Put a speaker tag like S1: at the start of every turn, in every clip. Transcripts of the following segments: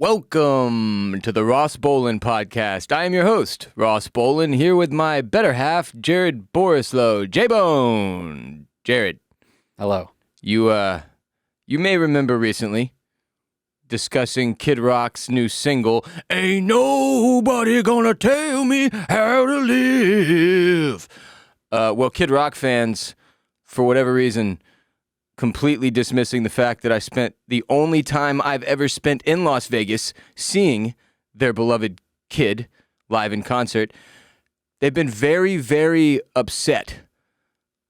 S1: Welcome to the Ross Bolen podcast. I am your host, Ross Bolen, here with my better half, Jared Borislow. J-Bone. Jared.
S2: Hello.
S1: You may remember recently discussing Kid Rock's new single, Ain't Nobody Gonna Tell Me How to Live. Well, Kid Rock fans, for whatever reason, completely dismissing the fact that I spent the only time I've ever spent in Las Vegas seeing their beloved Kid live in concert. They've been very, very upset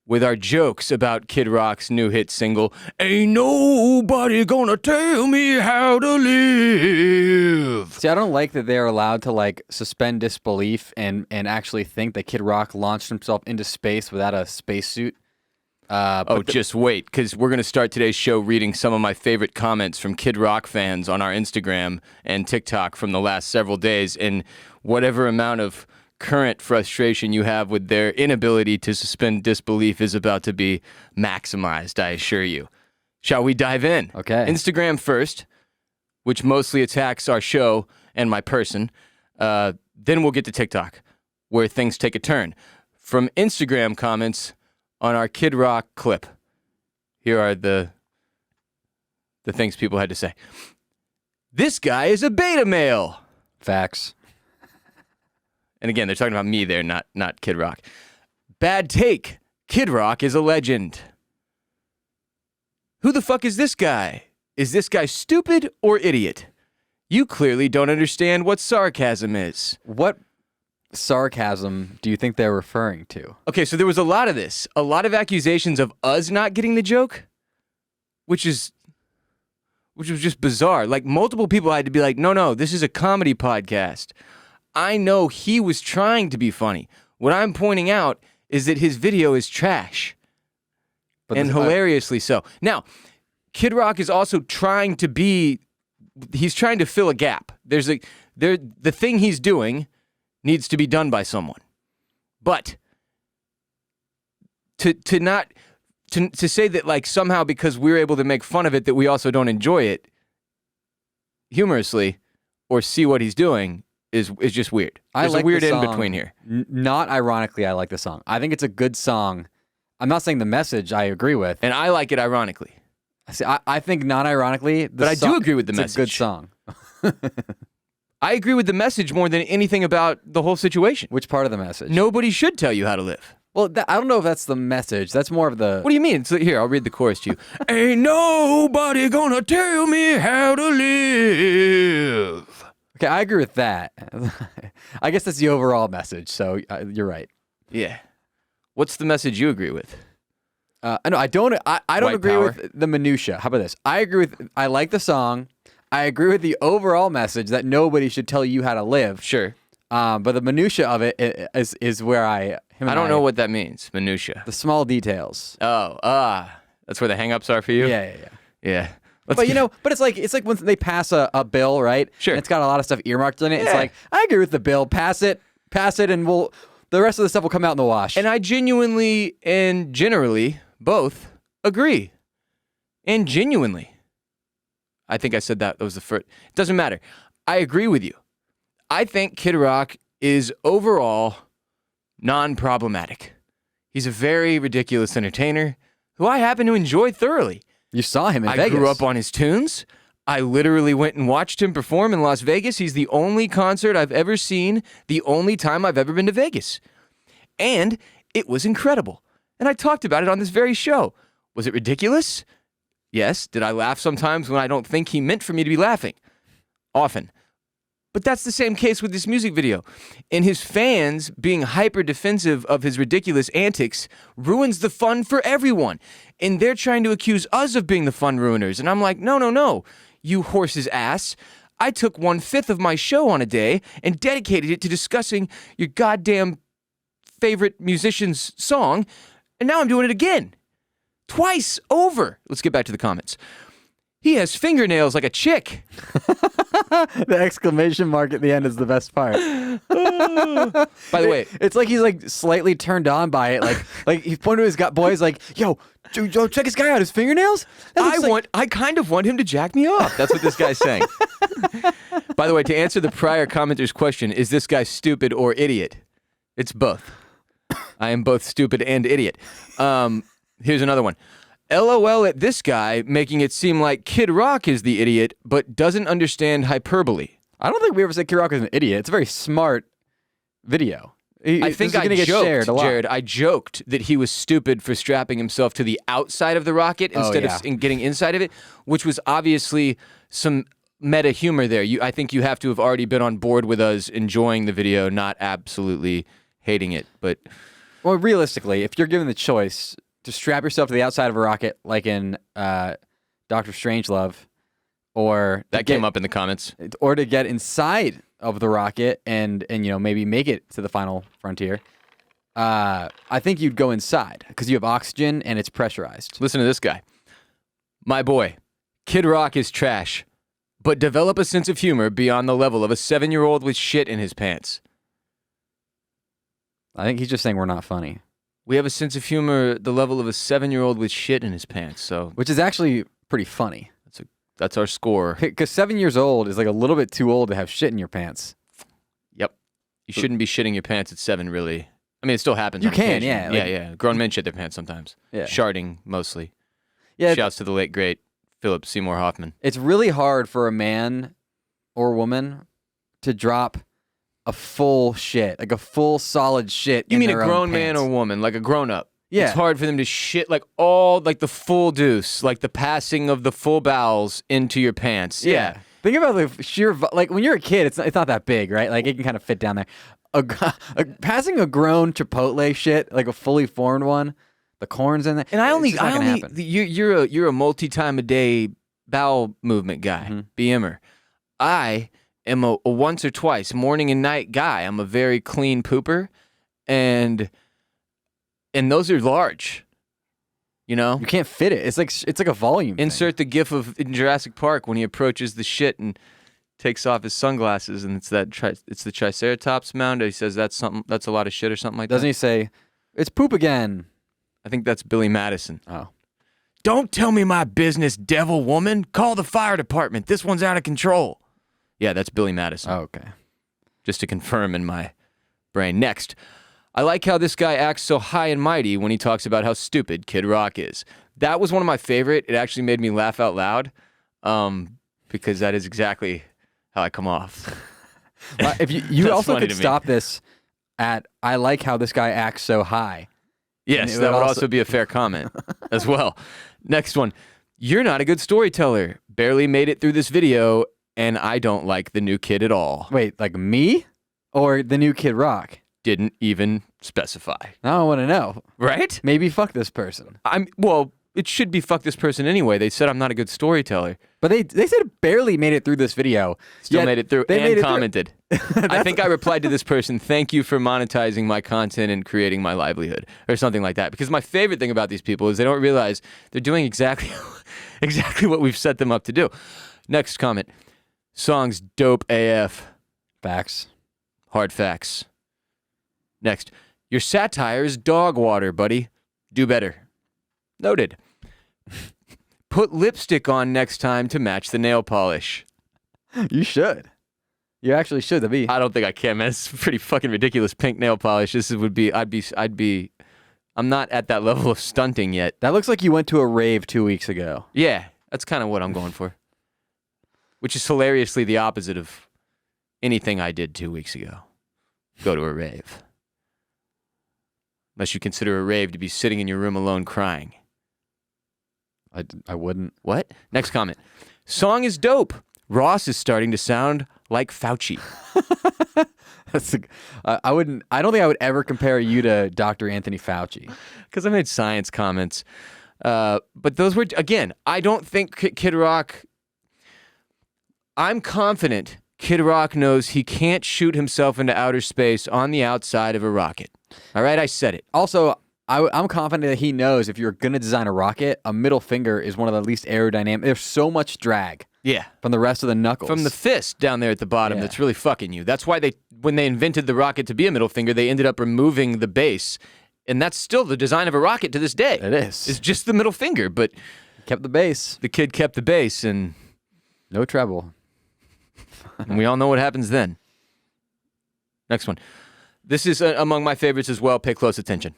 S1: with our jokes about Kid Rock's new hit single, Ain't Nobody Gonna Tell Me How to Live.
S2: See, I don't like that they're allowed to suspend disbelief and actually think that Kid Rock launched himself into space without a spacesuit.
S1: Just wait, because we're going to start today's show reading some of my favorite comments from Kid Rock fans on our Instagram and TikTok from the last several days, and whatever amount of current frustration you have with their inability to suspend disbelief is about to be maximized, I assure you. Shall we dive in?
S2: Okay.
S1: Instagram first, which mostly attacks our show and my person. Then we'll get to TikTok, where things take a turn. From Instagram comments on our Kid Rock clip, here are the things people had to say. This guy is a beta male.
S2: Facts.
S1: And again, they're talking about me there, not Kid Rock. Bad take. Kid Rock is a legend. Who the fuck is this guy? Is this guy stupid or idiot? You clearly don't understand what sarcasm is.
S2: What sarcasm do you think they're referring to?
S1: Okay, so there was a lot of this. A lot of accusations of us not getting the joke, which was just bizarre. Like, multiple people had to be like, no, this is a comedy podcast. I know he was trying to be funny. What I'm pointing out is that his video is trash. And hilariously so. Now, Kid Rock is also trying to he's trying to fill a gap. The thing he's doing needs to be done by someone. But to say that somehow because we're able to make fun of it that we also don't enjoy it humorously or see what he's doing is just weird. There's a weird in-between here.
S2: Not ironically, I like the song. I think it's a good song. I'm not saying the message I agree with.
S1: And I like it ironically.
S2: See, I think not ironically.
S1: But I do agree with the message.
S2: It's a good song.
S1: I agree with the message more than anything about the whole situation.
S2: Which part of the message?
S1: Nobody should tell you how to live.
S2: Well, I don't know if that's the message. That's more of the...
S1: What do you mean? Here, I'll read the chorus to you. Ain't nobody gonna tell me how to live.
S2: Okay, I agree with that. I guess that's the overall message, so you're right.
S1: Yeah. What's the message you agree with?
S2: No, I don't agree
S1: power?
S2: with the minutia. How about this? I like the song. I agree with the overall message that nobody should tell you how to live.
S1: Sure.
S2: But the minutia of it is where I
S1: don't know what that means, minutia.
S2: The small details.
S1: Oh, that's where the hang-ups are for you?
S2: Yeah.
S1: But
S2: it's like when they pass a bill, right?
S1: Sure.
S2: And it's got a lot of stuff earmarked in it.
S1: Yeah.
S2: It's like, I agree with the bill. Pass it, and the rest of the stuff will come out in the wash.
S1: And I genuinely and generally both agree. And genuinely. I think I said that was the first. It doesn't matter. I agree with you. I think Kid Rock is overall non-problematic. He's a very ridiculous entertainer who I happen to enjoy thoroughly.
S2: You saw him in Vegas.
S1: I grew up on his tunes. I literally went and watched him perform in Las Vegas. He's the only concert I've ever seen, the only time I've ever been to Vegas. And it was incredible. And I talked about it on this very show. Was it ridiculous? Yes. Did I laugh sometimes when I don't think he meant for me to be laughing? Often. But that's the same case with this music video. And his fans being hyper defensive of his ridiculous antics ruins the fun for everyone. And they're trying to accuse us of being the fun ruiners. And I'm like, no, you horse's ass. I took 1/5 of my show on a day and dedicated it to discussing your goddamn favorite musician's song. And now I'm doing it again. Twice over. Let's get back to the comments. He has fingernails like a chick.
S2: The exclamation mark at the end is the best part.
S1: By the way,
S2: it's like he's like slightly turned on by it. Like he's pointing to his boys like, yo, Joe, check this guy out. His fingernails?
S1: I kind of want him to jack me off. That's what this guy's saying. By the way, to answer the prior commenter's question, is this guy stupid or idiot? It's both. I am both stupid and idiot. Here's another one. LOL at this guy, making it seem like Kid Rock is the idiot, but doesn't understand hyperbole.
S2: I don't think we ever said Kid Rock is an idiot. It's a very smart video.
S1: I think I
S2: get
S1: joked,
S2: shared a lot.
S1: Jared, I joked that he was stupid for strapping himself to the outside of the rocket instead of getting inside of it, which was obviously some meta humor there. I think you have to have already been on board with us enjoying the video, not absolutely hating it. But
S2: well, realistically, if you're given the choice to strap yourself to the outside of a rocket, like in Doctor Strangelove, or
S1: that came up in the comments,
S2: or to get inside of the rocket and maybe make it to the final frontier, I think you'd go inside because you have oxygen and it's pressurized.
S1: Listen to this guy. My boy, Kid Rock is trash, but develop a sense of humor beyond the level of a 7-year-old with shit in his pants.
S2: I think he's just saying we're not funny.
S1: We have a sense of humor the level of a 7-year-old with shit in his pants, so
S2: which is actually pretty funny.
S1: That's our score.
S2: Because 7 years old is like a little bit too old to have shit in your pants.
S1: Yep. You shouldn't be shitting your pants at 7, really. I mean, it still happens.
S2: You
S1: on
S2: can,
S1: occasion.
S2: yeah.
S1: Yeah. Grown men shit their pants sometimes.
S2: Yeah.
S1: Sharding, mostly.
S2: Yeah.
S1: Shouts to the late, great Philip Seymour Hoffman.
S2: It's really hard for a man or woman to drop a full shit, like a full solid shit.
S1: You mean a
S2: their own
S1: grown man
S2: pants.
S1: or woman, like a grown-up?
S2: Yeah.
S1: It's hard for them to shit like the full deuce, like the passing of the full bowels into your pants. Yeah.
S2: Think about the sheer, like when you're a kid, it's not that big, right? Like it can kind of fit down there. Passing a grown Chipotle shit, like a fully formed one, the corn's in there.
S1: And
S2: happen.
S1: You're a multi-time-a-day bowel movement guy, BMer. I am a once or twice, morning and night guy. I'm a very clean pooper, and those are large. You know,
S2: you can't fit it. It's like a volume.
S1: Insert the gif of in Jurassic Park when he approaches the shit and takes off his sunglasses, and it's the Triceratops mound. He says that's a lot of shit or something like that.
S2: Doesn't he say it's poop again?
S1: I think that's Billy Madison.
S2: Oh.
S1: Don't tell me my business, devil woman. Call the fire department. This one's out of control. Yeah, that's Billy Madison.
S2: Oh, okay.
S1: Just to confirm in my brain. Next, I like how this guy acts so high and mighty when he talks about how stupid Kid Rock is. That was one of my favorite. It actually made me laugh out loud because that is exactly how I come off.
S2: If you also could stop this at, I like how this guy acts so high.
S1: Yes, that would also be a fair comment as well. Next one. You're not a good storyteller. Barely made it through this video, and I don't like the new kid at all.
S2: Wait, like me? Or the new Kid Rock?
S1: Didn't even specify.
S2: Now I want to know.
S1: Right?
S2: Maybe fuck this person.
S1: Well, it should be fuck this person anyway. They said I'm not a good storyteller.
S2: But they said barely made it through this video.
S1: Still made it through and commented.
S2: Through.
S1: I think I replied to this person, thank you for monetizing my content and creating my livelihood, or something like that. Because my favorite thing about these people is they don't realize they're doing exactly what we've set them up to do. Next comment. Song's dope AF.
S2: Facts.
S1: Hard facts. Next. Your satire is dog water, buddy. Do better. Noted. Put lipstick on next time to match the nail polish.
S2: You should. You actually should.
S1: I don't think I can, man. It's pretty fucking ridiculous. Pink nail polish. I'm not at that level of stunting yet.
S2: That looks like you went to a rave 2 weeks ago.
S1: Yeah, that's kind of what I'm going for. Which is hilariously the opposite of anything I did 2 weeks ago. Go to a rave. Unless you consider a rave to be sitting in your room alone crying.
S2: I wouldn't.
S1: What? Next comment. Song is dope. Ross is starting to sound like Fauci.
S2: I don't think I would ever compare you to Dr. Anthony Fauci.
S1: Because I made science comments. But those were, again, I don't think Kid Rock... I'm confident Kid Rock knows he can't shoot himself into outer space on the outside of a rocket. All right, I said it.
S2: Also, I'm confident that he knows if you're going to design a rocket, a middle finger is one of the least aerodynamic. There's so much drag.
S1: Yeah.
S2: From the rest of the knuckles.
S1: From the fist down there at the bottom that's really fucking you. That's why when they invented the rocket to be a middle finger, they ended up removing the base And that's still the design of a rocket to this day.
S2: It is.
S1: It's just the middle finger, but
S2: Kept the bass.
S1: the kid kept the bass, and
S2: No treble.
S1: we all know what happens then. Next one. This is among my favorites as well. Pay close attention.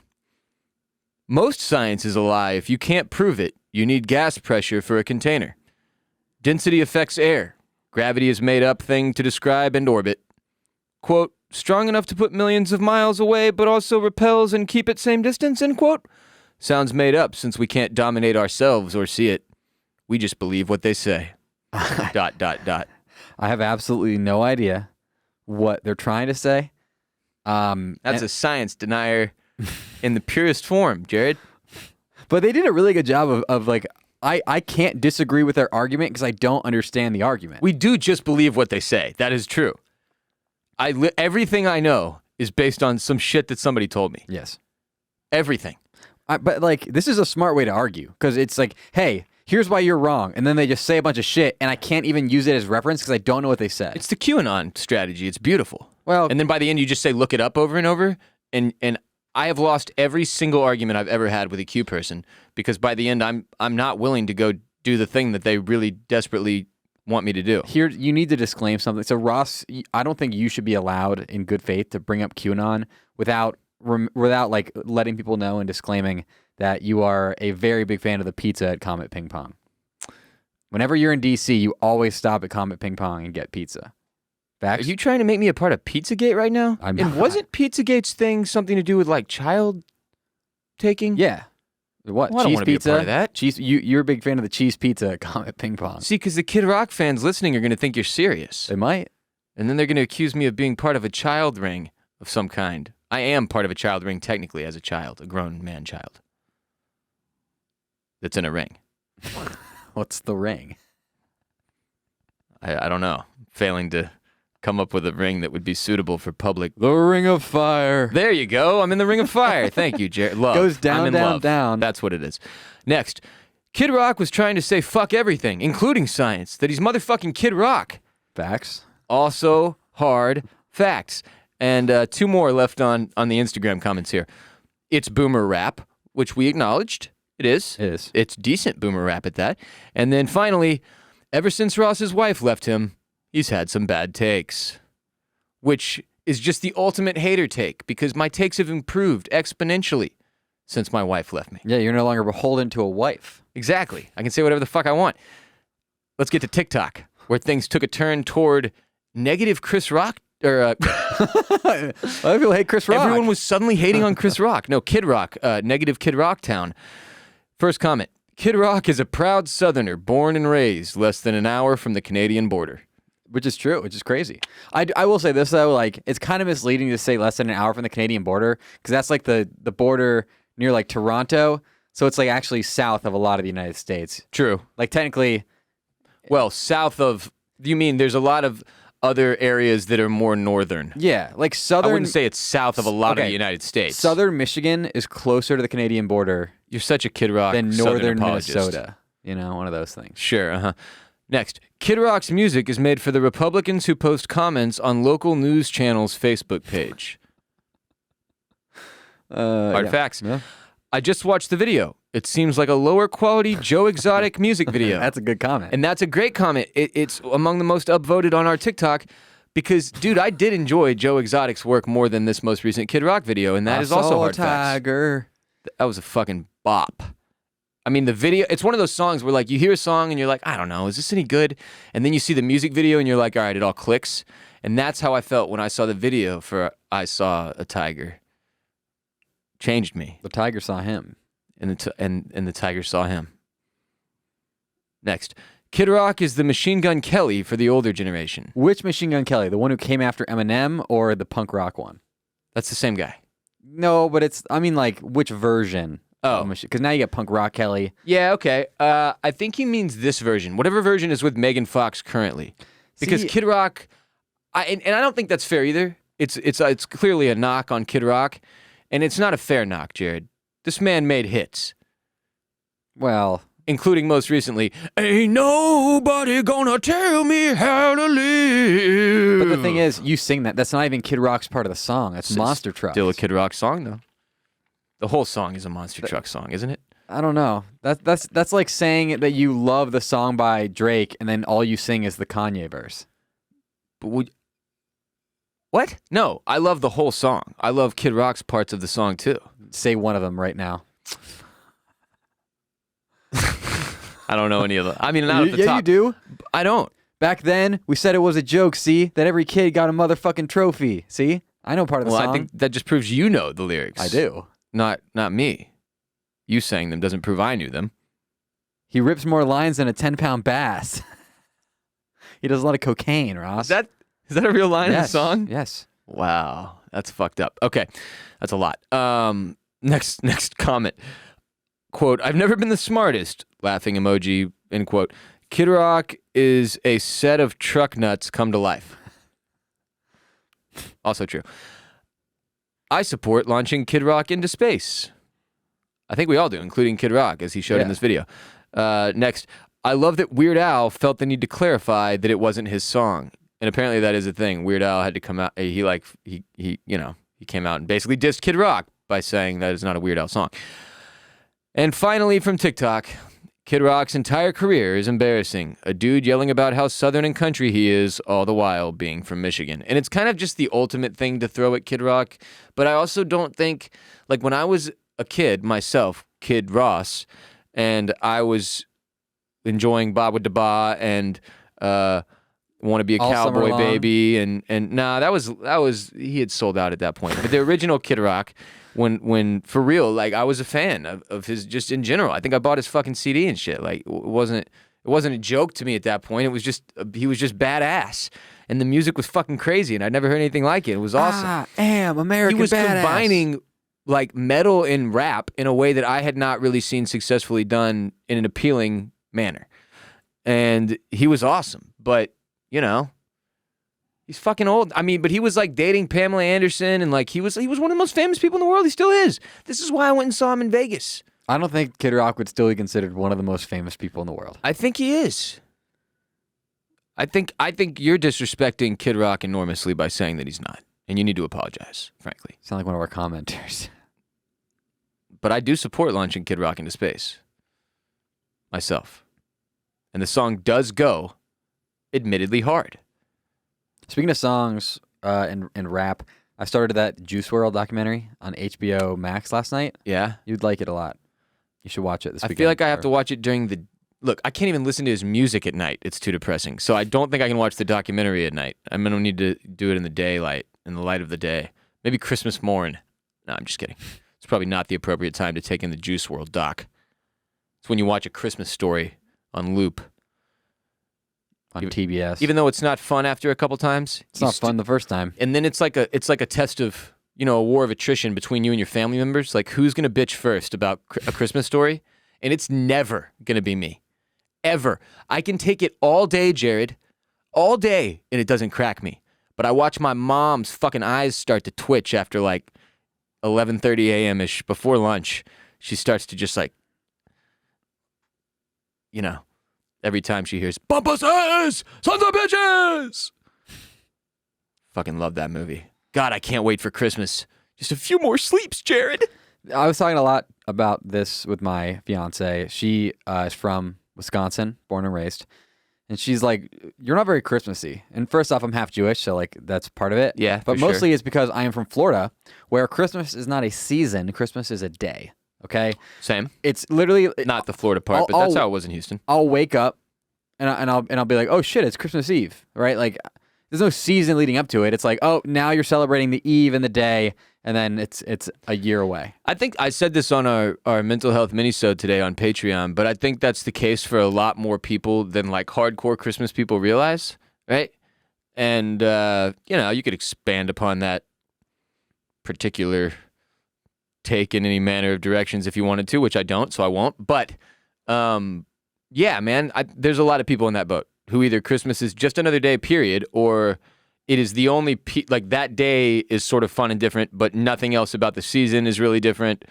S1: Most science is a lie. If you can't prove it, you need gas pressure for a container. Density affects air. Gravity is made up thing to describe and orbit. Quote, strong enough to put millions of miles away, but also repels and keep it same distance, end quote. Sounds made up since we can't dominate ourselves or see it. We just believe what they say. ...
S2: I have absolutely no idea what they're trying to say.
S1: That's a science denier in the purest form, Jared.
S2: But they did a really good job of like, I can't disagree with their argument because I don't understand the argument.
S1: We do just believe what they say. That is true. Everything I know is based on some shit that somebody told me.
S2: Yes.
S1: Everything.
S2: But like, this is a smart way to argue because it's like, hey, here's why you're wrong. And then they just say a bunch of shit and I can't even use it as reference because I don't know what they said.
S1: It's the QAnon strategy. It's beautiful.
S2: Well,
S1: And then by the end, you just say, look it up over and over. And I have lost every single argument I've ever had with a Q person because by the end, I'm not willing to go do the thing that they really desperately want me to do.
S2: here, you need to disclaim something. So, Ross, I don't think you should be allowed in good faith to bring up QAnon without like letting people know and disclaiming that you are a very big fan of the pizza at Comet Ping Pong. Whenever you're in DC, you always stop at Comet Ping Pong and get pizza. Facts?
S1: Are you trying to make me a part of Pizzagate right now?
S2: I'm
S1: and
S2: not.
S1: wasn't Pizzagate's thing something to do with like child taking?
S2: Yeah. What?
S1: Well, I don't
S2: cheese
S1: wanna be a
S2: pizza?
S1: part of that.
S2: Cheese. You're a big fan of the cheese pizza at Comet Ping Pong.
S1: See, because the Kid Rock fans listening are going to think you're serious.
S2: They might.
S1: And then they're going to accuse me of being part of a child ring of some kind. I am part of a child ring technically as a child, a grown man child. That's in a ring.
S2: What's the ring?
S1: I don't know. Failing to come up with a ring that would be suitable for public.
S2: The Ring of Fire.
S1: There you go. I'm in the ring of fire. Thank you, Jared. Love.
S2: Goes down,
S1: I'm in
S2: down,
S1: love.
S2: down.
S1: That's what it is. Next. Kid Rock was trying to say fuck everything, including science, that he's motherfucking Kid Rock.
S2: Facts.
S1: Also hard facts. And two more left on the Instagram comments here. It's boomer rap, which we acknowledged. It is.
S2: It is.
S1: It's decent boomer rap at that. And then finally, ever since Ross's wife left him, he's had some bad takes, which is just the ultimate hater take because my takes have improved exponentially since my wife left me.
S2: Yeah, you're no longer beholden to a wife.
S1: Exactly. I can say whatever the fuck I want. Let's get to TikTok, where things took a turn toward negative Chris Rock.
S2: A lot of people hate Chris Rock.
S1: Everyone was suddenly hating on Chris Rock. No, Kid Rock. Negative Kid Rock Town. First comment. Kid Rock is a proud Southerner, born and raised less than an hour from the Canadian border.
S2: Which is true, which is crazy. I will say this, though, like, it's kind of misleading to say less than an hour from the Canadian border, because that's like the border near, like, Toronto, so it's, like, actually south of a lot of the United States.
S1: True.
S2: Like, technically...
S1: Well, south of... You mean there's a lot of other areas that are more northern?
S2: Yeah, like southern...
S1: I wouldn't say it's south of a lot of the United States.
S2: Southern Michigan is closer to the Canadian border...
S1: You're such a Kid Rock
S2: than
S1: Southern
S2: northern
S1: apologist.
S2: Minnesota. You know, one of those things.
S1: Sure, uh-huh. Next, Kid Rock's music is made for the Republicans who post comments on local news channels' Facebook page. Hard facts.
S2: Yeah.
S1: I just watched the video. It seems like a lower quality Joe Exotic music video.
S2: That's a good comment.
S1: And that's a great comment. It's among the most upvoted on our TikTok because, dude, I did enjoy Joe Exotic's work more than this most recent Kid Rock video, and that is also hard facts.
S2: Tiger.
S1: That was a fucking bop. I mean, the video, it's one of those songs where, like, you hear a song and you're like, I don't know, is this any good? And then you see the music video and you're like, all right, it all clicks. And that's how I felt when I saw the video for I Saw a Tiger. Changed me.
S2: The tiger saw him.
S1: And the tiger saw him. Next. Kid Rock is the Machine Gun Kelly for the older generation.
S2: Which Machine Gun Kelly? The one who came after Eminem or the punk rock one?
S1: That's the same guy.
S2: No, but it's, I mean, like, which version?
S1: Oh.
S2: Because now you got punk rock Kelly.
S1: Yeah, okay. I think he means this version. Whatever version is with Megan Fox currently. Because
S2: See,
S1: Kid Rock, and I don't think that's fair either. It's clearly a knock on Kid Rock, and it's not a fair knock, Jared. This man made hits.
S2: Well,
S1: including most recently, Ain't Nobody Gonna Tell Me How to Live.
S2: but the thing is, you sing that. That's not even Kid Rock's part of the song. That's Monster Trucks.
S1: Still a Kid Rock song, though. The whole song is a Monster Truck song, isn't it?
S2: I don't know. That's like saying that you love the song by Drake and then all you sing is the Kanye verse.
S1: But what? No, I love the whole song. I love Kid Rock's parts of the song too.
S2: Say one of them right now.
S1: I don't know any of them. I mean, not at the top.
S2: Yeah, you do.
S1: I don't.
S2: Back then, we said it was a joke, see? That every kid got a motherfucking trophy. See? I know part of the song.
S1: I think that just proves you know the lyrics.
S2: I do.
S1: Not me. You saying them doesn't prove I knew them.
S2: He rips more lines than a 10-pound bass. He does a lot of cocaine, Ross.
S1: Is that a real line in the
S2: Yes.
S1: song?
S2: Yes.
S1: Wow, that's fucked up. Okay, that's a lot. Next comment. Quote, I've never been the smartest, laughing emoji, end quote. Kid Rock is a set of truck nuts come to life. Also true. I support launching Kid Rock into space. I think we all do, including Kid Rock, as he showed in this video. Next, I love that Weird Al felt the need to clarify that it wasn't his song. And apparently that is a thing. Weird Al had to come out. He came out and basically dissed Kid Rock by saying that is not a Weird Al song. And finally, from TikTok, Kid Rock's entire career is embarrassing. A dude yelling about how southern and country he is, all the while being from Michigan. And it's kind of just the ultimate thing to throw at Kid Rock. But I also don't think, like when I was a kid myself, Kid Ross, and I was enjoying Ba with da Ba and Want to Be a
S2: All Summer
S1: Cowboy
S2: Long.
S1: Baby, and nah, that was he had sold out at that point. But the original Kid Rock, when for real, like I was a fan of his just in general. I think I bought his fucking CD and shit. Like it wasn't a joke to me at that point. It was just he was just badass, and the music was fucking crazy, and I'd never heard anything like it. It was awesome.
S2: American
S1: He was
S2: badass.
S1: combining like metal and rap in a way that I had not really seen successfully done in an appealing manner, and he was awesome. But you know, he's fucking old. I mean, but he was like dating Pamela Anderson, and like he was one of the most famous people in the world. He still is. This is why I went and saw him in Vegas.
S2: I don't think Kid Rock would still be considered one of the most famous people in the world.
S1: I think he is. I think you're disrespecting Kid Rock enormously by saying that he's not, and you need to apologize, frankly.
S2: Sound like one of our commenters.
S1: But I do support launching Kid Rock into space myself, and the song does go admittedly hard.
S2: Speaking of songs and rap, I started that Juice WRLD documentary on HBO Max last night.
S1: Yeah,
S2: You'd like it a lot. You should watch it this
S1: I
S2: weekend.
S1: feel like I have to watch it during the. Look, I can't even listen to his music at night. It's too depressing. So I don't think I can watch the documentary at night. I'm gonna need to do it in the daylight, in the light of the day. Maybe Christmas morn. No, I'm just kidding. It's probably not the appropriate time to take in the Juice WRLD doc. It's when you watch A Christmas Story on loop.
S2: on TBS.
S1: Even though it's not fun after a couple times.
S2: It's not fun the first time.
S1: And then it's like a test of, a war of attrition between you and your family members. Like who's going to bitch first about A Christmas Story? And it's never going to be me. Ever. I can take it all day, Jared. All day, and it doesn't crack me. But I watch my mom's fucking eyes start to twitch after like 11:30 a.m.-ish before lunch. She starts to just like, every time she hears, "Bump us ass! Sons of bitches!" Fucking love that movie. God, I can't wait for Christmas. Just a few more sleeps, Jared.
S2: I was talking a lot about this with my fiance. She is from Wisconsin, born and raised. And she's like, "You're not very Christmassy." And first off, I'm half Jewish, so like that's part of it.
S1: Yeah,
S2: but
S1: for
S2: mostly
S1: sure.
S2: it's because I am from Florida, where Christmas is not a season. Christmas is a day. Okay,
S1: Same.
S2: it's literally
S1: Not the Florida part, but that's how it was in Houston.
S2: I'll wake up and I'll be like, "Oh shit, it's Christmas Eve," right? Like, there's no season leading up to it. It's like, oh, now you're celebrating the eve and the day, and then it's a year away.
S1: I think I said this on our mental health minisode today on Patreon, but I think that's the case for a lot more people than like hardcore Christmas people realize, right? And, you could expand upon that particular take in any manner of directions if you wanted to, which I don't, so I won't. But, yeah, man, there's a lot of people in that boat who either Christmas is just another day, period, or it is the only, like that day is sort of fun and different, but nothing else about the season is really different,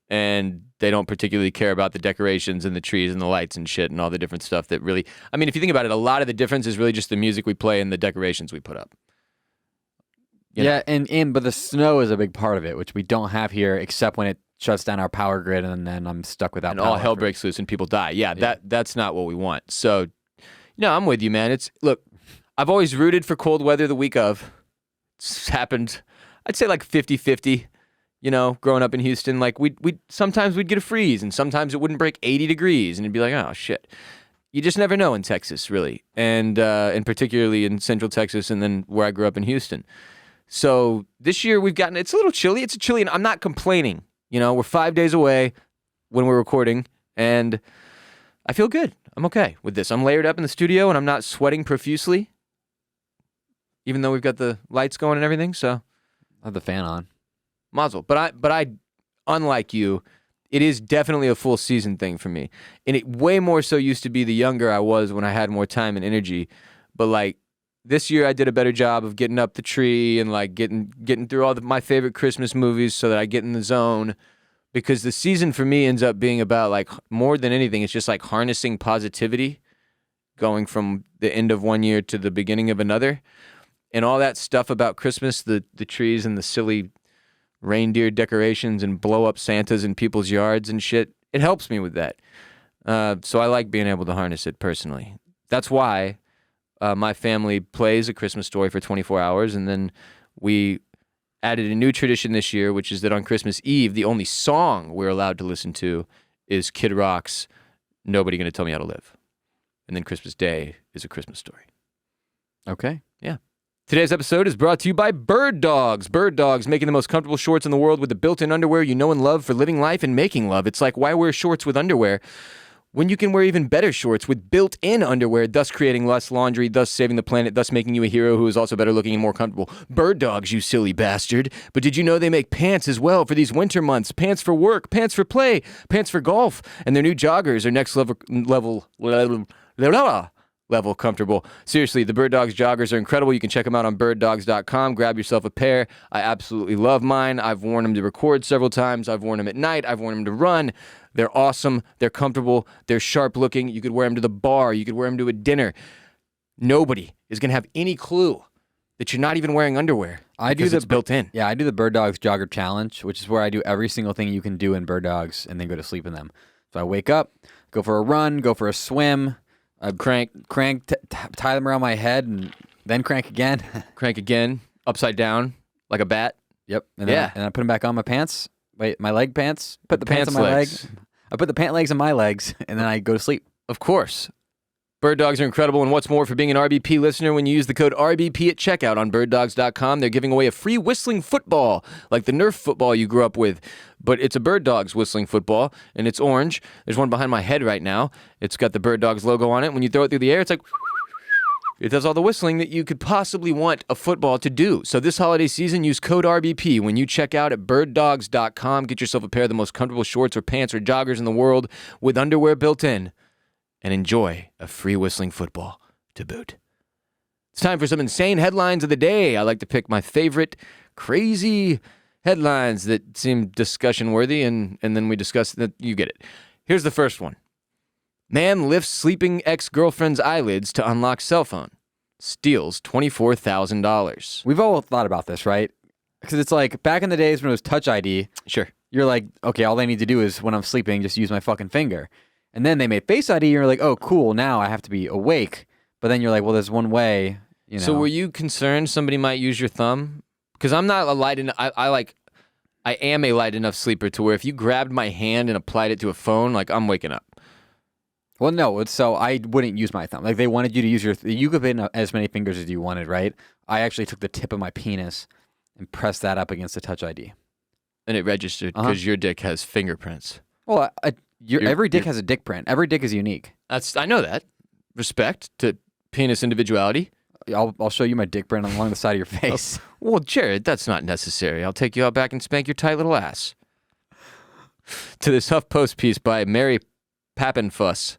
S1: and they don't particularly care about the decorations and the trees and the lights and shit and all the different stuff that really, I mean, if you think about it, a lot of the difference is really just the music we play and the decorations we put up.
S2: Yeah, but the snow is a big part of it, which we don't have here, except when it shuts down our power grid, and then I'm stuck without
S1: and
S2: power.
S1: all hell breaks loose and people die. Yeah, that's not what we want. So, no, I'm with you, man. Look, I've always rooted for cold weather the week of. It's happened, I'd say like 50-50, growing up in Houston. Like sometimes we'd get a freeze and sometimes it wouldn't break 80 degrees and it'd be like, oh shit. You just never know in Texas, really. And particularly in Central Texas and then where I grew up in Houston. So this year it's a little chilly. It's chilly and I'm not complaining. We're 5 days away when we're recording and I feel good. I'm okay with this. I'm layered up in the studio and I'm not sweating profusely, even though we've got the lights going and everything. So
S2: I have the fan on.
S1: Mazel. But I, unlike you, it is definitely a full season thing for me. And it way more so used to be the younger I was when I had more time and energy. But like this year I did a better job of getting up the tree and like getting through all my favorite Christmas movies so that I get in the zone. Because the season for me ends up being about like more than anything, it's just like harnessing positivity, going from the end of one year to the beginning of another. And all that stuff about Christmas, the trees and the silly reindeer decorations and blow up Santas in people's yards and shit, it helps me with that. So I like being able to harness it personally. That's why my family plays A Christmas Story for 24 hours. And then we added a new tradition this year, which is that on Christmas Eve, the only song we're allowed to listen to is Kid Rock's Nobody Gonna Tell Me How to Live. And then Christmas Day is A Christmas Story.
S2: Okay.
S1: Yeah. Today's episode is brought to you by Birddogs. Birddogs, making the most comfortable shorts in the world with the built-in underwear you know and love for living life and making love. It's like, why wear shorts with underwear when you can wear even better shorts with built-in underwear, thus creating less laundry, thus saving the planet, thus making you a hero who is also better looking and more comfortable. Birddogs, you silly bastard. But did you know they make pants as well for these winter months? Pants for work, pants for play, pants for golf. And their new joggers are next level comfortable. Seriously, the Birddogs joggers are incredible. You can check them out on birddogs.com. Grab yourself a pair. I absolutely love mine. I've worn them to record several times. I've worn them at night. I've worn them to run. They're awesome. They're comfortable. They're sharp looking. You could wear them to the bar. You could wear them to a dinner. Nobody is going to have any clue that you're not even wearing underwear. It's built in.
S2: Yeah, I do the Birddogs Jogger Challenge, which is where I do every single thing you can do in Birddogs and then go to sleep in them. So I wake up, go for a run, go for a swim, crank, tie them around my head, and then crank again.
S1: Crank again, upside down, like a bat.
S2: Yep. And then I put them back on my pants. Wait, my leg pants. Put the pants on my legs. I put the pant legs on my legs, and then I go to sleep.
S1: Of course. Birddogs are incredible, and what's more, for being an RBP listener, when you use the code RBP at checkout on birddogs.com, they're giving away a free whistling football, like the Nerf football you grew up with. But it's a Birddogs whistling football, and it's orange. There's one behind my head right now. It's got the Birddogs logo on it. When you throw it through the air, it's like... It does all the whistling that you could possibly want a football to do. So this holiday season, use code RBP when you check out at birddogs.com. Get yourself a pair of the most comfortable shorts or pants or joggers in the world with underwear built in. And enjoy a free whistling football to boot. It's time for some insane headlines of the day. I like to pick my favorite crazy headlines that seem discussion worthy, and then we discuss that. You get it. Here's the first one. Man lifts sleeping ex-girlfriend's eyelids to unlock cell phone. Steals $24,000.
S2: We've all thought about this, right? Because it's like back in the days when it was Touch ID.
S1: Sure.
S2: You're like, okay, all I need to do is when I'm sleeping, just use my fucking finger. And then they made Face ID, and you're like, oh, cool, now I have to be awake. But then you're like, well, there's one way, you know.
S1: So were you concerned somebody might use your thumb? Because I'm not a light enough, I am a light enough sleeper to where if you grabbed my hand and applied it to a phone, like, I'm waking up.
S2: Well, no, so I wouldn't use my thumb. Like, they wanted you to use you could put in as many fingers as you wanted, right? I actually took the tip of my penis and pressed that up against the Touch ID.
S1: And it registered because your dick has fingerprints.
S2: Well, every dick has a dick print. Every dick is unique.
S1: I know that. Respect to penis individuality.
S2: I'll show you my dick print along the side of your face.
S1: Well, Jared, that's not necessary. I'll take you out back and spank your tight little ass. To this HuffPost piece by Mary Pappenfuss.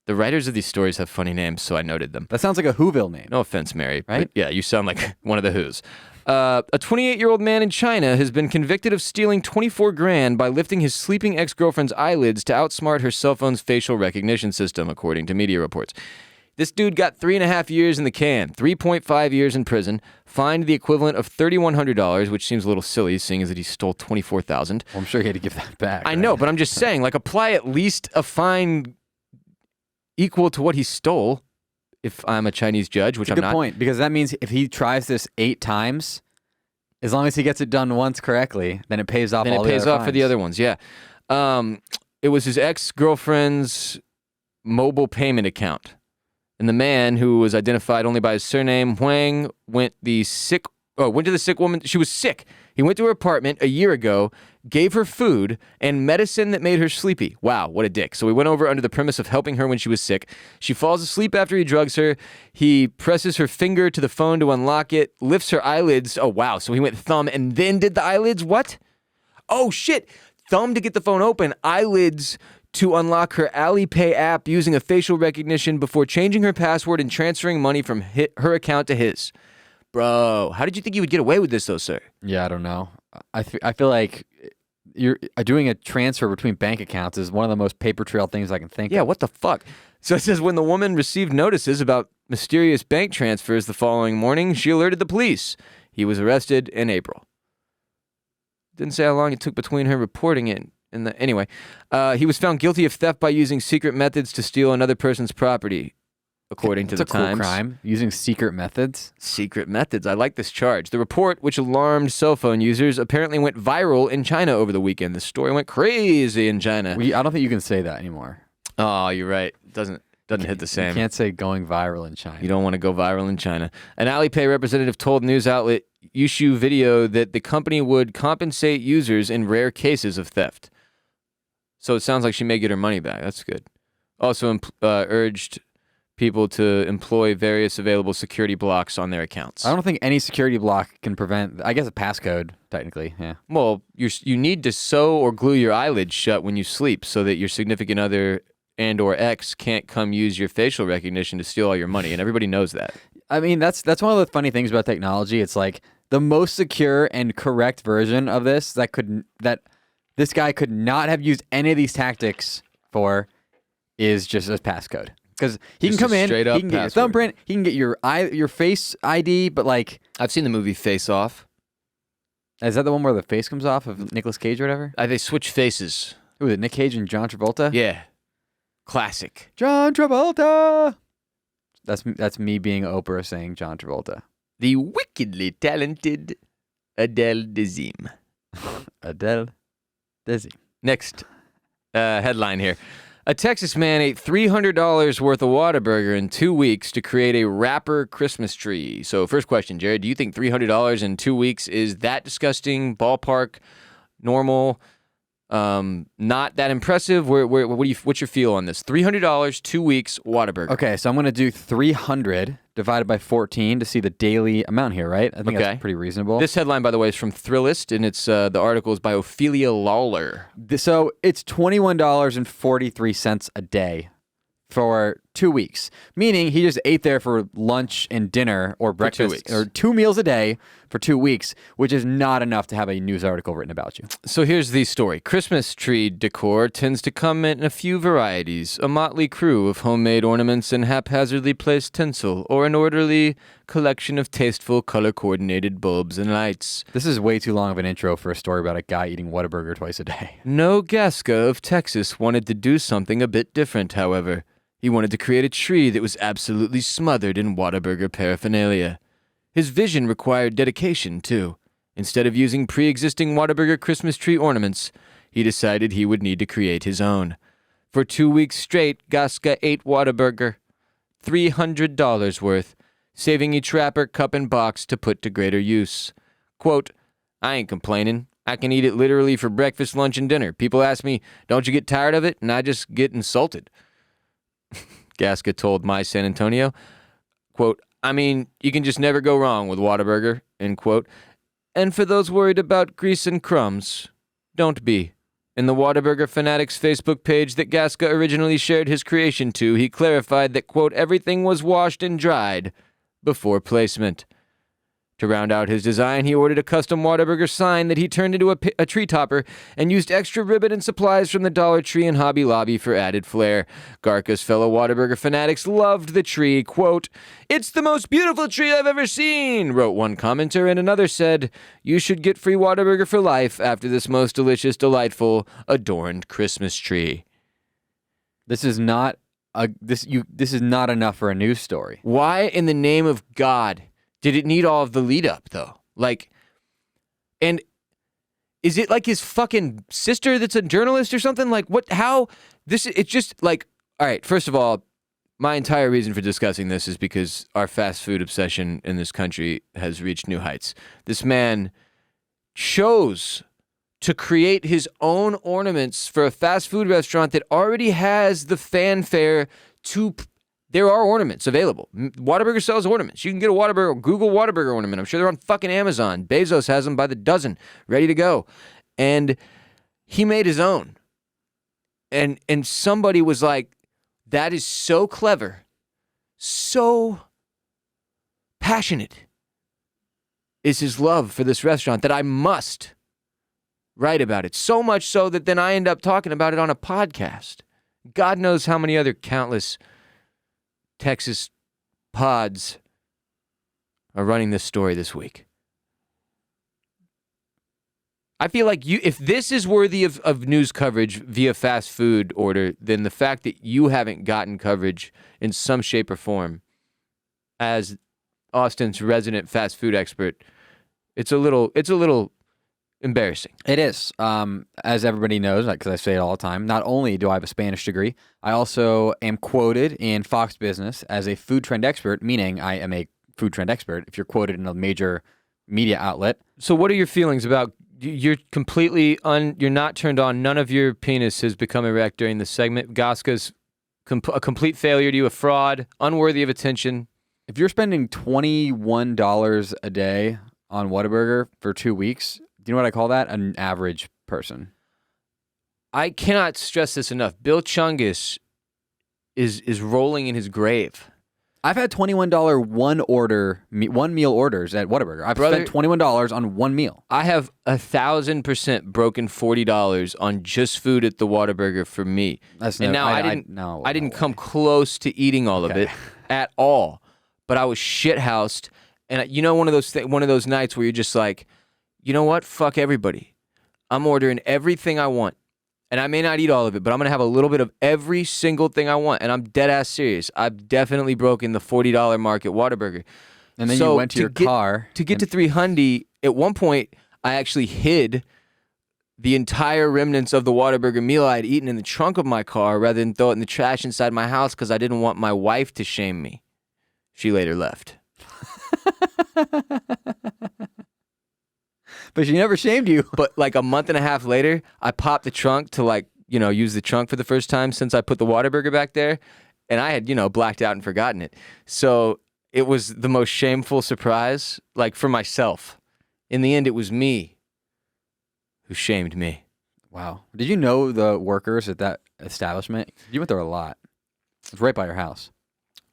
S1: The writers of these stories have funny names, so I noted them.
S2: That sounds like a Whoville name.
S1: No offense, Mary.
S2: Right?
S1: Yeah, you sound like one of the Who's. A 28-year-old man in China has been convicted of stealing $24,000 by lifting his sleeping ex-girlfriend's eyelids to outsmart her cell phone's facial recognition system, according to media reports. This dude got 3.5 years in the can, 3.5 years in prison, fined the equivalent of $3,100, which seems a little silly, seeing as that he stole $24,000.
S2: Well, I'm sure he had to give that back.
S1: I
S2: right?
S1: know, but I'm just saying, like, apply at least a fine equal to what he stole. If I'm a Chinese judge, which I'm not.
S2: Good point, because that means if he tries this 8 times, as long as he gets it done once correctly, then it pays off.
S1: Then
S2: all
S1: it pays
S2: the other
S1: off for the
S2: fines.
S1: other ones. Yeah. It was his ex-girlfriend's mobile payment account. And the man, who was identified only by his surname, Huang, went to the sick woman. She was sick. He went to her apartment a year ago, gave her food and medicine that made her sleepy. Wow, what a dick. So he went over under the premise of helping her when she was sick. She falls asleep after he drugs her. He presses her finger to the phone to unlock it, lifts her eyelids. Oh, wow. So he went thumb and then did the eyelids? What? Oh, shit. Thumb to get the phone open, eyelids to unlock her Alipay app using a facial recognition before changing her password and transferring money from her account to his. Bro, how did you think you would get away with this, though, sir?
S2: Yeah, I don't know. I feel like you're doing a transfer between bank accounts is one of the most paper trail things I can think of.
S1: Yeah, what the fuck? So it says when the woman received notices about mysterious bank transfers the following morning, she alerted the police. He was arrested in April. Didn't say how long it took between her reporting it. Anyway, he was found guilty of theft by using secret methods to steal another person's property, according to the Times.
S2: It's a cool crime, using secret methods.
S1: Secret methods. I like this charge. The report, which alarmed cell phone users, apparently went viral in China over the weekend. The story went crazy in China.
S2: I don't think you can say that anymore.
S1: Oh, you're right. Doesn't hit the same.
S2: You can't say going viral in China.
S1: You don't want to go viral in China. An Alipay representative told news outlet Yushu Video that the company would compensate users in rare cases of theft. So it sounds like she may get her money back. That's good. Also urged people to employ various available security blocks on their accounts.
S2: I don't think any security block can prevent, I guess, a passcode, technically, yeah.
S1: Well, you need to sew or glue your eyelids shut when you sleep so that your significant other and or ex can't come use your facial recognition to steal all your money, and everybody knows that.
S2: I mean, that's one of the funny things about technology. It's like the most secure and correct version of this that this guy could not have used any of these tactics for is just a passcode. Because he can come in, he can get your thumbprint, he can get your face ID, but like...
S1: I've seen the movie Face Off.
S2: Is that the one where the face comes off of Nicolas Cage or whatever?
S1: They switch faces.
S2: Who is it, Nick Cage and John Travolta?
S1: Yeah. Classic.
S2: John Travolta! That's me being Oprah saying John Travolta.
S1: The wickedly talented Adele Dazeem.
S2: Adele Dazeem.
S1: Next headline here. A Texas man ate $300 worth of Whataburger in 2 weeks to create a wrapper Christmas tree. So first question, Jared, do you think $300 in 2 weeks is that disgusting, ballpark, normal, not that impressive? What's your feel on this? $300, 2 weeks, Whataburger.
S2: Okay, so I'm going to do 300 divided by 14 to see the daily amount here, right? I think that's pretty reasonable.
S1: This headline, by the way, is from Thrillist, and it's the article is by Ophelia Lawler.
S2: So it's $21.43 a day for 2 weeks, meaning he just ate there for lunch and dinner or breakfast or 2 meals a day for 2 weeks, which is not enough to have a news article written about you.
S1: So here's the story. Christmas tree decor tends to come in a few varieties, a motley crew of homemade ornaments and haphazardly placed tinsel, or an orderly collection of tasteful, color-coordinated bulbs and lights.
S2: This is way too long of an intro for a story about a guy eating Whataburger twice a day.
S1: No Gasca of Texas wanted to do something a bit different, however. He wanted to create a tree that was absolutely smothered in Whataburger paraphernalia. His vision required dedication, too. Instead of using pre-existing Whataburger Christmas tree ornaments, he decided he would need to create his own. For 2 weeks straight, Gasca ate Whataburger, $300 worth, saving each wrapper, cup, and box to put to greater use. Quote, I ain't complaining. I can eat it literally for breakfast, lunch, and dinner. People ask me, don't you get tired of it? And I just get insulted. Gasca told My San Antonio, quote, I mean, you can just never go wrong with Whataburger, end quote. And for those worried about grease and crumbs, don't be. In the Whataburger Fanatics Facebook page that Gasca originally shared his creation to, he clarified that, quote, everything was washed and dried before placement. To round out his design, he ordered a custom Whataburger sign that he turned into a tree topper and used extra ribbon and supplies from the Dollar Tree and Hobby Lobby for added flair. Garca's fellow Whataburger fanatics loved the tree. Quote, "It's the most beautiful tree I've ever seen," wrote one commenter, and another said, "You should get free Whataburger for life after this most delicious, delightful, adorned Christmas tree."
S2: This is not enough for a news story.
S1: Why in the name of God did it need all of the lead up, though? Like, and is it like his fucking sister that's a journalist or something? Like, what, how, it's just like, all right, first of all, my entire reason for discussing this is because our fast food obsession in this country has reached new heights. This man chose to create his ornaments for a fast food restaurant that already has the fanfare there are ornaments available. Whataburger sells ornaments. You can get a Whataburger, Google Whataburger ornament. I'm sure they're on fucking Amazon. Bezos has them by the dozen, ready to go. And he made his own. And somebody was like, that is so clever, so passionate is his love for this restaurant that I must write about it. So much so that then I end up talking about it on a podcast. God knows how many other countless Texas pods are running this story this week. I feel like if this is worthy of news coverage via fast food order, then the fact that you haven't gotten coverage in some shape or form as Austin's resident fast food expert, it's a little embarrassing.
S2: It is. As everybody knows, because I say it all the time, not only do I have a Spanish degree, I also am quoted in Fox Business as a food trend expert, meaning I am a food trend expert if you're quoted in a major media outlet.
S1: So what are your feelings about, you're completely, you're not turned on, none of your penis has become erect during the segment, Gaska's a complete failure to you, a fraud, unworthy of attention.
S2: If you're spending $21 a day on Whataburger for 2 weeks, do you know what I call that? An average person.
S1: I cannot stress this enough. Bill Chungus is rolling in his grave.
S2: I've had $21 one meal orders at Whataburger. I've spent $21 on one meal.
S1: I have 1,000% broken $40 on just food at the Whataburger for me. I didn't come close to eating all of it at all. But I was shithoused, and you know, one of those nights where you're just like, you know what? Fuck everybody. I'm ordering everything I want. And I may not eat all of it, but I'm going to have a little bit of every single thing I want. And I'm dead ass serious. I've definitely broken the $40 mark at Whataburger.
S2: And then you went to your car.
S1: To get to $300, at one point, I actually hid the entire remnants of the Whataburger meal I had eaten in the trunk of my car rather than throw it in the trash inside my house because I didn't want my wife to shame me. She later left.
S2: But she never shamed you.
S1: But like a month and a half later, I popped the trunk to use the trunk for the first time since I put the Whataburger back there. And I had, blacked out and forgotten it. So it was the most shameful surprise, for myself. In the end, it was me who shamed me.
S2: Wow. Did you know the workers at that establishment? You went there a lot. It's right by your house.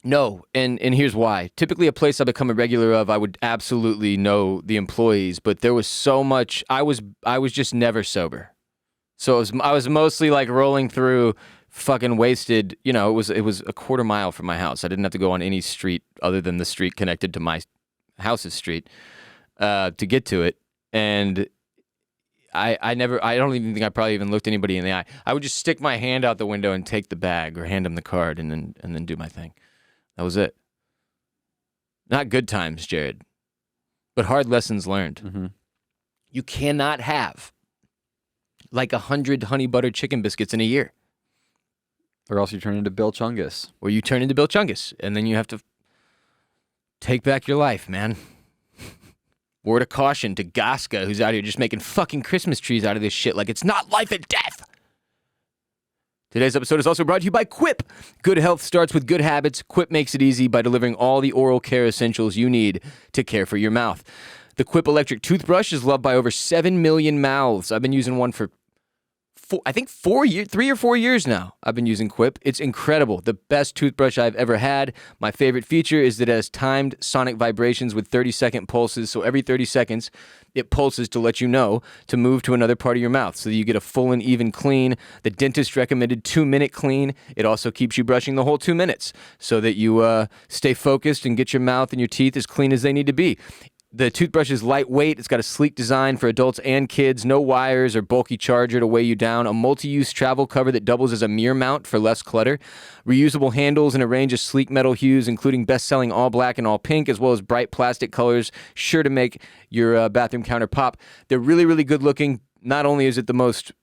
S1: No, and here's why. Typically, a place I become a regular of, I would absolutely know the employees, but there was so much. I was just never sober, so I was mostly rolling through, fucking wasted. It was a quarter mile from my house. I didn't have to go on any street other than the street connected to my house's street to get to it, and I don't even think I probably even looked anybody in the eye. I would just stick my hand out the window and take the bag or hand them the card and then do my thing. That was it. Not good times, Jared, but hard lessons learned.
S2: Mm-hmm.
S1: You cannot have 100 honey butter chicken biscuits in a year.
S2: Or else you turn into Bill Chungus.
S1: Or you turn into Bill Chungus, and then you have to take back your life, man. Word of caution to Gaska, who's out here just making fucking Christmas trees out of this shit like it's not life and death. Today's episode is also brought to you by Quip. Good health starts with good habits. Quip makes it easy by delivering all the oral care essentials you need to care for your mouth. The Quip electric toothbrush is loved by over 7 million mouths. I've been using one for I think 3 or 4 years now I've been using Quip. It's incredible. The best toothbrush I've ever had. My favorite feature is that it has timed sonic vibrations with 30-second pulses. So every 30 seconds, it pulses to let you know to move to another part of your mouth so that you get a full and even clean. The dentist recommended 2-minute clean. It also keeps you brushing the whole 2 minutes so that you stay focused and get your mouth and your teeth as clean as they need to be. The toothbrush is lightweight. It's got a sleek design for adults and kids. No wires or bulky charger to weigh you down. A multi-use travel cover that doubles as a mirror mount for less clutter. Reusable handles in a range of sleek metal hues, including best-selling all black and all pink, as well as bright plastic colors, sure to make your bathroom counter pop. They're really, really good looking. Not only is it the most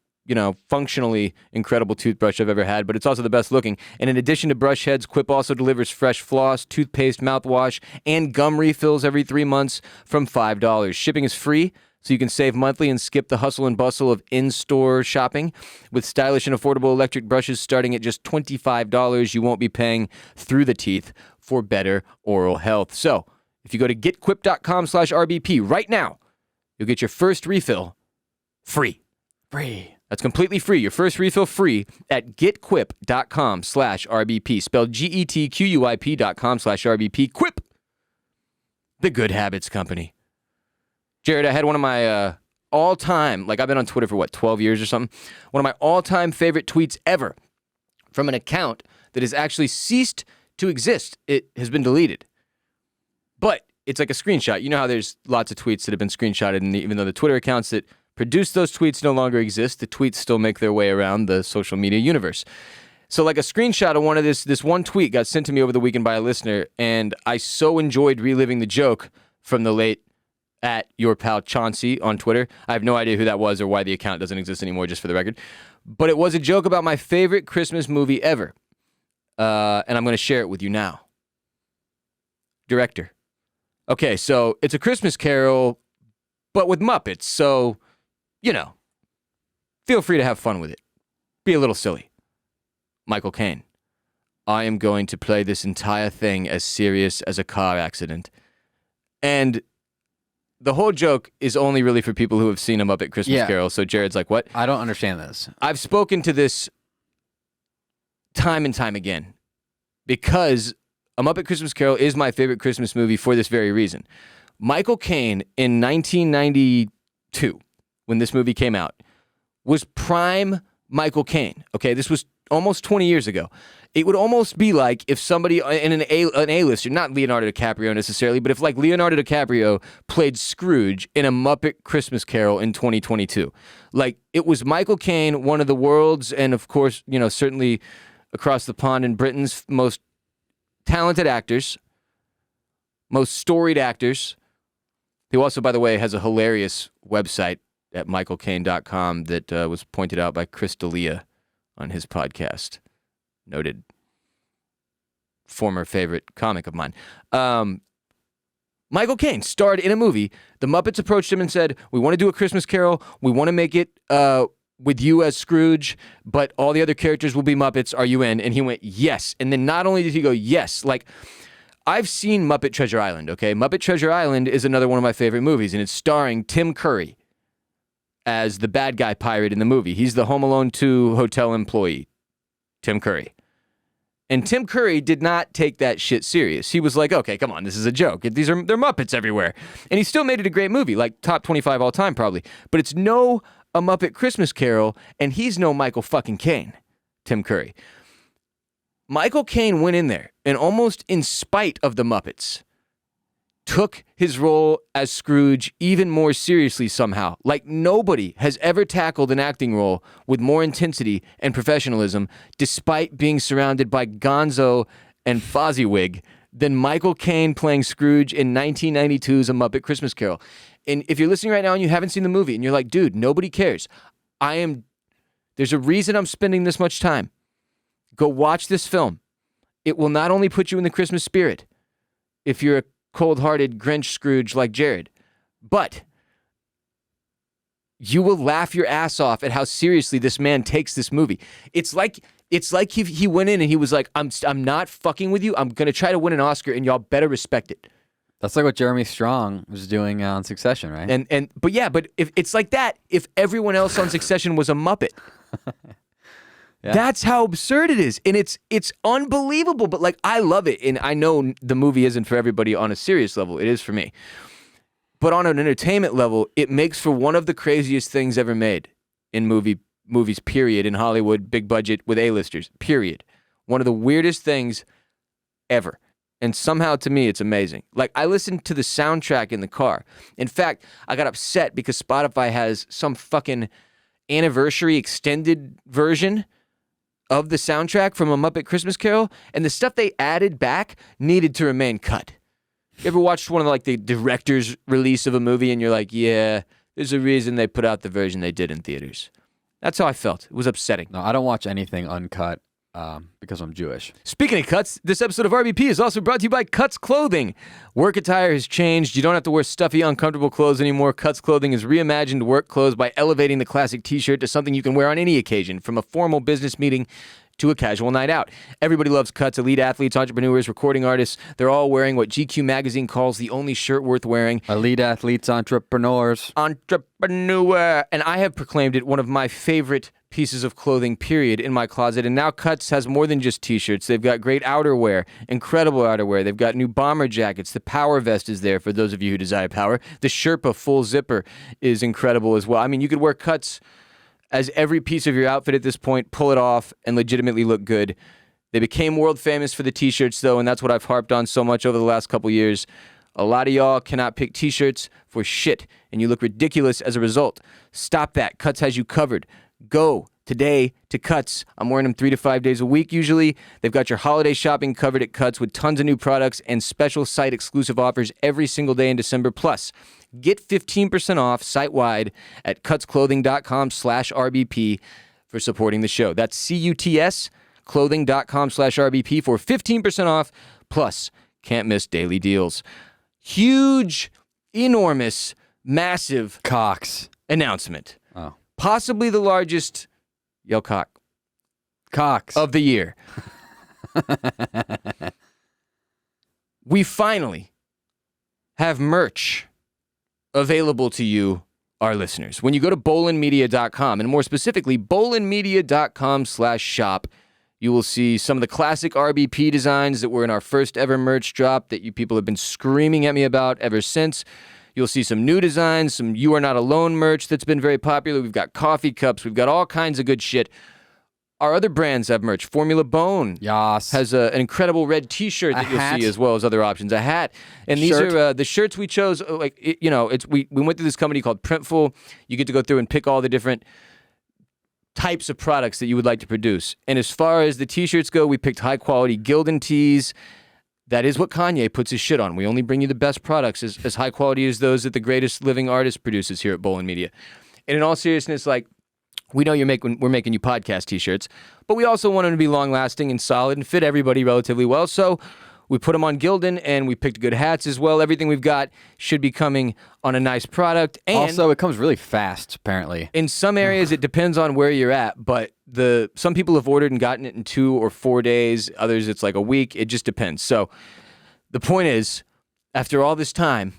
S1: functionally incredible toothbrush I've ever had, but it's also the best looking. And in addition to brush heads, Quip also delivers fresh floss, toothpaste, mouthwash, and gum refills every 3 months from $5. Shipping is free, so you can save monthly and skip the hustle and bustle of in-store shopping. With stylish and affordable electric brushes starting at just $25, you won't be paying through the teeth for better oral health. So, if you go to getquip.com/RBP right now, you'll get your first refill free.
S2: Free.
S1: That's completely free. Your first refill free at getquip.com/RBP. Spelled GETQUIP.com/RBP. Quip, the Good Habits Company. Jared, I had one of my all-time, I've been on Twitter for 12 years or something? One of my all-time favorite tweets ever from an account that has actually ceased to exist. It has been deleted. But it's like a screenshot. You know how there's lots of tweets that have been screenshotted, and even though the Twitter accounts that produce those tweets no longer exist, the tweets still make their way around the social media universe. So like a screenshot of one of this one tweet got sent to me over the weekend by a listener, and I so enjoyed reliving the joke from the late at your pal Chauncey on Twitter. I have no idea who that was or why the account doesn't exist anymore, just for the record. But it was a joke about my favorite Christmas movie ever. And I'm going to share it with you now. Director. Okay, so it's A Christmas Carol, but with Muppets, so feel free to have fun with it. Be a little silly. Michael Caine. I am going to play this entire thing as serious as a car accident. And the whole joke is only really for people who have seen A Muppet Christmas Carol. So Jared's like, what?
S2: I don't understand this.
S1: I've spoken to this time and time again because A Muppet Christmas Carol is my favorite Christmas movie for this very reason. Michael Caine in 1992, when this movie came out, was prime Michael Caine. Okay, this was almost 20 years ago. It would almost be like if somebody in an A-lister, not Leonardo DiCaprio necessarily, but if Leonardo DiCaprio played Scrooge in A Muppet Christmas Carol in 2022. It was Michael Caine, one of the world's, and of course, certainly across the pond in Britain's most talented actors, most storied actors, who also, by the way, has a hilarious website at michaelcaine.com that was pointed out by Chris D'Elia on his podcast. Noted former favorite comic of mine. Michael Caine starred in a movie. The Muppets approached him and said, we want to do A Christmas Carol. We want to make it with you as Scrooge, but all the other characters will be Muppets. Are you in? And he went, yes. And then not only did he go, yes, I've seen Muppet Treasure Island, okay? Muppet Treasure Island is another one of my favorite movies, and it's starring Tim Curry as the bad guy pirate in the movie. He's the Home Alone 2 hotel employee, Tim Curry. And Tim Curry did not take that shit serious. He was like, okay, come on, this is a joke. They're Muppets everywhere. And he still made it a great movie, top 25 all time probably. But it's no A Muppet Christmas Carol, and he's no Michael fucking Caine, Tim Curry. Michael Caine went in there and almost in spite of the Muppets, took his role as Scrooge even more seriously somehow. Nobody has ever tackled an acting role with more intensity and professionalism despite being surrounded by Gonzo and Fozziwig than Michael Caine playing Scrooge in 1992's A Muppet Christmas Carol. And if you're listening right now and you haven't seen the movie and you're like, dude, nobody cares. There's a reason I'm spending this much time. Go watch this film. It will not only put you in the Christmas spirit if you're a cold-hearted Grinch Scrooge like Jared, but you will laugh your ass off at how seriously this man takes this movie. It's like he went in and he was like, I'm not fucking with you. I'm going to try to win an Oscar and y'all better respect it.
S2: That's like what Jeremy Strong was doing on Succession, right?
S1: But if it's like that, if everyone else on Succession was a Muppet,
S2: Yeah.
S1: That's how absurd it is. And it's unbelievable, but like I love it. And I know the movie isn't for everybody on a serious level. It is for me. But on an entertainment level, it makes for one of the craziest things ever made in movies, period, in Hollywood, big budget with A-listers, period. One of the weirdest things ever. And somehow, to me, it's amazing. Like, I listened to the soundtrack in the car. In fact, I got upset because Spotify has some fucking anniversary extended version of the soundtrack from A Muppet Christmas Carol, and the stuff they added back needed to remain cut. You ever watched one of the director's release of a movie and you're like, yeah, there's a reason they put out the version they did in theaters. That's how I felt. It was upsetting.
S2: No, I don't watch anything uncut because I'm Jewish.
S1: Speaking of cuts, this episode of RBP is also brought to you by Cuts Clothing. Work attire has changed. You don't have to wear stuffy, uncomfortable clothes anymore. Cuts Clothing has reimagined work clothes by elevating the classic t-shirt to something you can wear on any occasion, from a formal business meeting to a casual night out. Everybody loves Cuts. Elite athletes, entrepreneurs, recording artists. They're all wearing what GQ magazine calls the only shirt worth wearing.
S2: Elite athletes, entrepreneurs.
S1: Entrepreneur. And I have proclaimed it one of my favorite pieces of clothing, period, in my closet. And now Cuts has more than just t-shirts. They've got great outerwear, incredible outerwear. They've got new bomber jackets. The power vest is there for those of you who desire power. The Sherpa full zipper is incredible as well. I mean, you could wear Cuts as every piece of your outfit at this point, pull it off, and legitimately look good. They became world famous for the t-shirts, though, and that's what I've harped on so much over the last couple years. A lot of y'all cannot pick t-shirts for shit, and you look ridiculous as a result. Stop that. Cuts has you covered. Go today to Cuts. I'm wearing them 3 to 5 days a week usually. They've got your holiday shopping covered at Cuts with tons of new products and special site exclusive offers every single day in December. Plus, get 15% off site-wide at cutsclothing.com/RBP for supporting the show. That's CUTS clothing.com/RBP for 15% off, plus can't miss daily deals. Huge, enormous, massive
S2: Cox.
S1: announcement.
S2: Oh.
S1: Possibly the largest, yell cock,
S2: Cox.
S1: of the year. We finally have merch available to you, our listeners. When you go to bolenmedia.com, and more specifically, bolenmedia.com/shop, you will see some of the classic RBP designs that were in our first ever merch drop that you people have been screaming at me about ever since. You'll see some new designs, some You Are Not Alone merch that's been very popular. We've got coffee cups. We've got all kinds of good shit. Our other brands have merch. Formula Bone
S2: Yas.
S1: has an incredible red T-shirt that you'll see, as well as other options. A hat, and these
S2: Shirt.
S1: are the shirts we chose. We went through this company called Printful. You get to go through and pick all the different types of products that you would like to produce. And as far as the T-shirts go, we picked high quality Gildan tees. That is what Kanye puts his shit on. We only bring you the best products as high quality as those that the greatest living artist produces here at Bolen Media. And in all seriousness, we know we're making you podcast T-shirts, but we also want them to be long-lasting and solid and fit everybody relatively well. So we put them on Gildan, and we picked good hats as well. Everything we've got should be coming on a nice product. And
S2: Also, it comes really fast, apparently.
S1: in some areas, it depends on where you're at, but some people have ordered and gotten it in 2 or 4 days. Others, it's like a week. It just depends. So the point is, after all this time,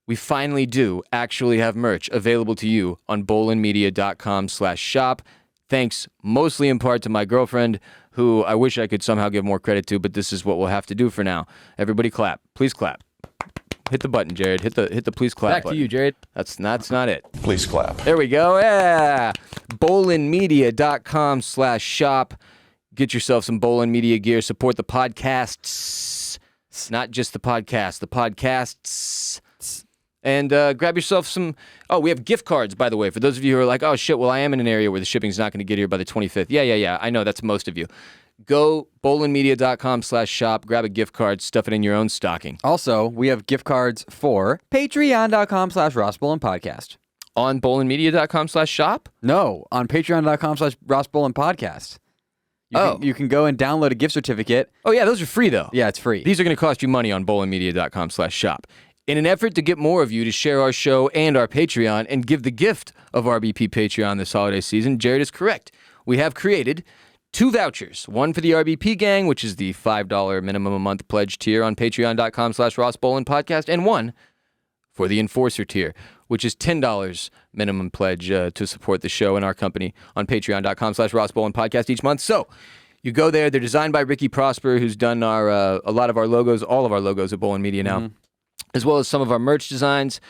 S1: we finally do actually have merch available to you on bolenmedia.com/shop. Thanks mostly in part to my girlfriend, who I wish I could somehow give more credit to, but this is what we'll have to do for now. Everybody clap. Please clap. Hit the button, Jared. Hit the please clap
S2: Back
S1: button.
S2: to you, Jared.
S1: That's not it.
S3: Please clap.
S1: There we go. Yeah. bolenmedia.com/shop. Get yourself some Bolen Media gear. Support the podcasts. Not just the podcast, the podcasts. And grab yourself some... Oh, we have gift cards, by the way, for those of you who are like, oh, shit, well, I am in an area where the shipping's not going to get here by the 25th. Yeah. I know, that's most of you. Go bolenmedia.com/shop, grab a gift card, stuff it in your own stocking.
S2: Also, we have gift cards for patreon.com/RossBolenPodcast.
S1: On bolenmedia.com/shop?
S2: No, on patreon.com/RossBolenPodcast. You can go and download a gift certificate.
S1: Oh, yeah, those are free, though.
S2: Yeah, it's free.
S1: These are going to cost you money on bolenmedia.com/shop. In an effort to get more of you to share our show and our Patreon and give the gift of RBP Patreon this holiday season, Jared is correct. We have created 2 vouchers. One for the RBP gang, which is the $5 minimum a month pledge tier on patreon.com/RossBolenPodcast, and one for the Enforcer tier. which is $10 minimum pledge to support the show and our company on patreon.com/Ross Bolen podcast each month. So you go there. They're designed by Ricky Prosper, who's done a lot of our logos, all of our logos at Bolen Media now, as well as some of our merch designs.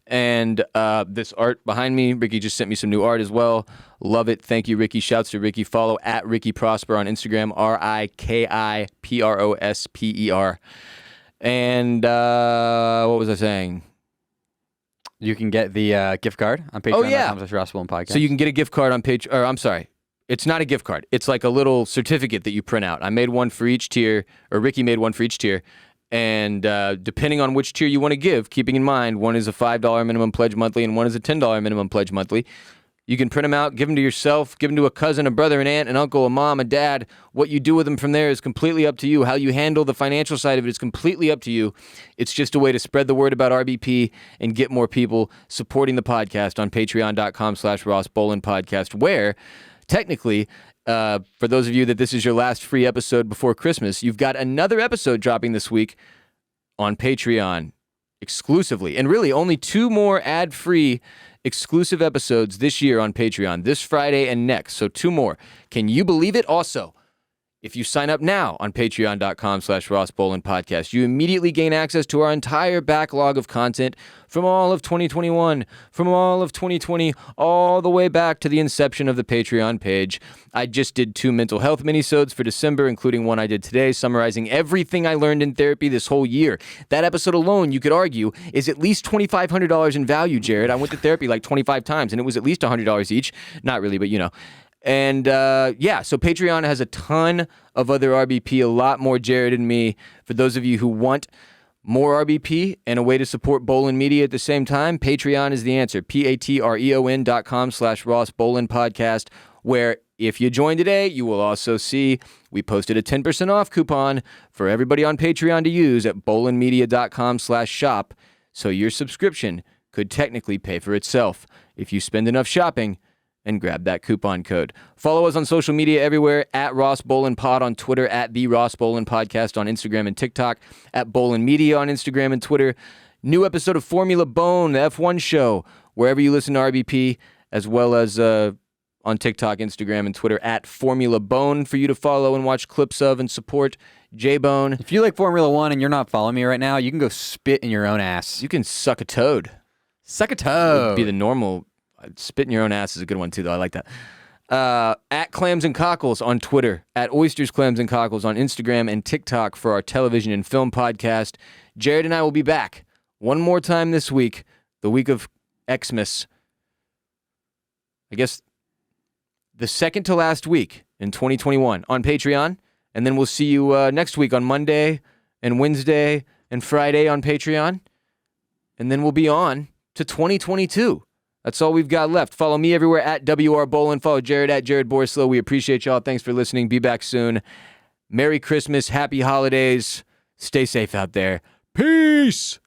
S1: And this art behind me, Ricky just sent me some new art as well. Love it. Thank you, Ricky. Shouts to Ricky. Follow at Ricky Prosper on Instagram, RIKIPROSPER. And what was I saying?
S2: You can get the gift card on Patreon.com/Ross Bolen podcast.
S1: So you can get a gift card on Patreon. Or I'm sorry. It's not a gift card. It's like a little certificate that you print out. I made one for each tier, or Ricky made one for each tier. And depending on which tier you want to give, keeping in mind one is a $5 minimum pledge monthly and one is a $10 minimum pledge monthly, you can print them out, give them to yourself, give them to a cousin, a brother, an aunt, an uncle, a mom, a dad. What you do with them from there is completely up to you. How you handle the financial side of it is completely up to you. It's just a way to spread the word about RBP and get more people supporting the podcast on patreon.com/Ross Bolen podcast, where technically, for those of you that this is your last free episode before Christmas, you've got another episode dropping this week on Patreon exclusively. And really only 2 more ad-free exclusive episodes this year on Patreon, this Friday and next. So 2 more. Can you believe it? Also, if you sign up now on patreon.com/Ross Bolen podcast, you immediately gain access to our entire backlog of content from all of 2021, from all of 2020, all the way back to the inception of the Patreon page. I just did 2 mental health minisodes for December, including one I did today, summarizing everything I learned in therapy this whole year. That episode alone, you could argue, is at least $2,500 in value, Jared. I went to therapy like 25 times, and it was at least $100 each. Not really, but you know. And so Patreon has a ton of other RBP, a lot more Jared and me. For those of you who want more RBP and a way to support Bolen Media at the same time, Patreon is the answer. patreon.com/Ross Bolen podcast, where if you join today, you will also see we posted a 10% off coupon for everybody on Patreon to use at bolenmedia.com/shop. So your subscription could technically pay for itself if you spend enough shopping and grab that coupon code. Follow us on social media everywhere, at Ross Bolen Pod on Twitter, at The Ross Bolen Podcast on Instagram and TikTok, at Bolen Media on Instagram and Twitter. New episode of Formula Bone, the F1 show, wherever you listen to RBP, as well as on TikTok, Instagram, and Twitter, at Formula Bone, for you to follow and watch clips of and support. J-Bone.
S2: If you like Formula 1 and you're not following me right now, you can go spit in your own ass.
S1: You can suck a toad.
S2: Suck a toad.
S1: Would be the normal... Spit in your own ass is a good one, too, though. I like that. At Clams and Cockles on Twitter. At Oysters, Clams, and Cockles on Instagram and TikTok for our television and film podcast. Jared and I will be back one more time this week, the week of Xmas. I guess the second to last week in 2021 on Patreon. And then we'll see you next week on Monday and Wednesday and Friday on Patreon. And then we'll be on to 2022. That's all we've got left. Follow me everywhere at WR Bolen. Follow Jared at Jared Borslow. We appreciate y'all. Thanks for listening. Be back soon. Merry Christmas. Happy holidays. Stay safe out there. Peace.